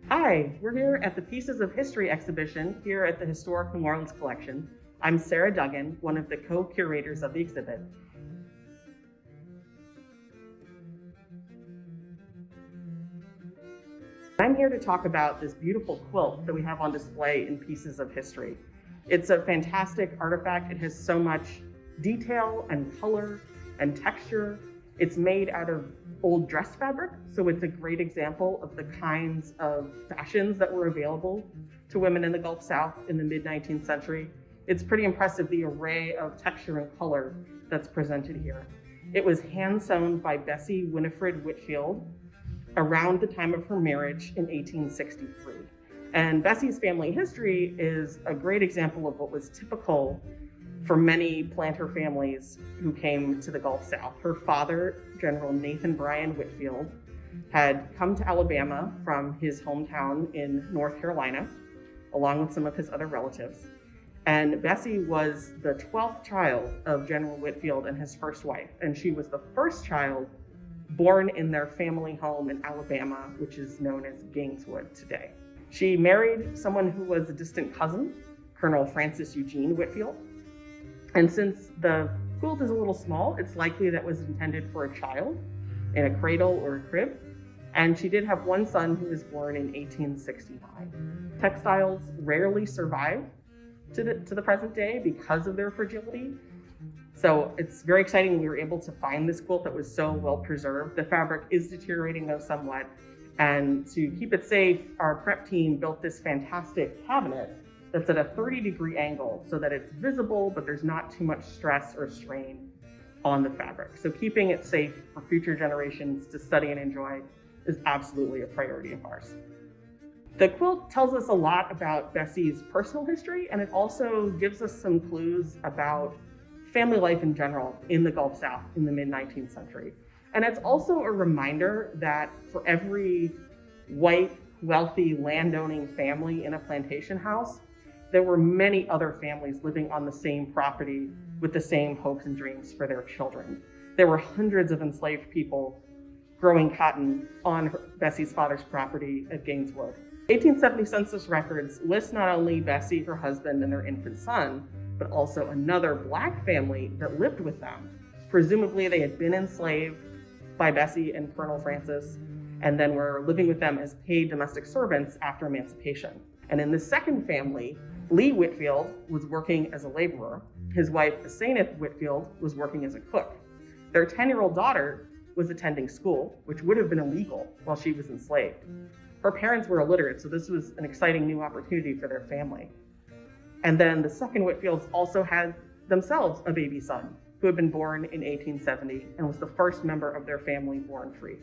Hi, we're here at the Pieces of History exhibition here at the Historic New Orleans Collection. I'm Sarah Duggan, one of the co-curators of the exhibit. I'm here to talk about this beautiful quilt that we have on display in Pieces of History. It's a fantastic artifact. It has so much detail and color and texture. It's made out of old dress fabric, so it's a great example of the kinds of fashions that were available to women in the Gulf South in the mid-19th century. It's pretty impressive, the array of texture and color that's presented here. It was hand-sewn by Bessie Winifred Whitfield around the time of her marriage in 1863. And Bessie's family history is a great example of what was typical for many planter families who came to the Gulf South. Her father, General Nathan Bryan Whitfield, had come to Alabama from his hometown in North Carolina, along with some of his other relatives. And Bessie was the 12th child of General Whitfield and his first wife. And she was the first child born in their family home in Alabama, which is known as Gaineswood today. She married someone who was a distant cousin, Colonel Francis Eugene Whitfield. And since the quilt is a little small, it's likely that was intended for a child in a cradle or a crib. And she did have one son who was born in 1869. Textiles rarely survive to the present day because of their fragility. So it's very exciting we were able to find this quilt that was so well preserved. The fabric is deteriorating though somewhat. And to keep it safe, our prep team built this fantastic cabinet that's at a 30-degree angle so that it's visible, but there's not too much stress or strain on the fabric. So keeping it safe for future generations to study and enjoy is absolutely a priority of ours. The quilt tells us a lot about Bessie's personal history, and it also gives us some clues about family life in general in the Gulf South in the mid-19th century. And it's also a reminder that for every white, wealthy, landowning family in a plantation house, there were many other families living on the same property with the same hopes and dreams for their children. There were hundreds of enslaved people growing cotton on Bessie's father's property at Gaineswood. 1870 census records list not only Bessie, her husband, and their infant son, but also another Black family that lived with them. Presumably they had been enslaved by Bessie and Colonel Francis, and then were living with them as paid domestic servants after emancipation. And in the second family, Lee Whitfield was working as a laborer. His wife, Asenath Whitfield, was working as a cook. Their 10-year-old daughter was attending school, which would have been illegal while she was enslaved. Her parents were illiterate, so this was an exciting new opportunity for their family. And then the second Whitfields also had themselves a baby son who had been born in 1870 and was the first member of their family born free.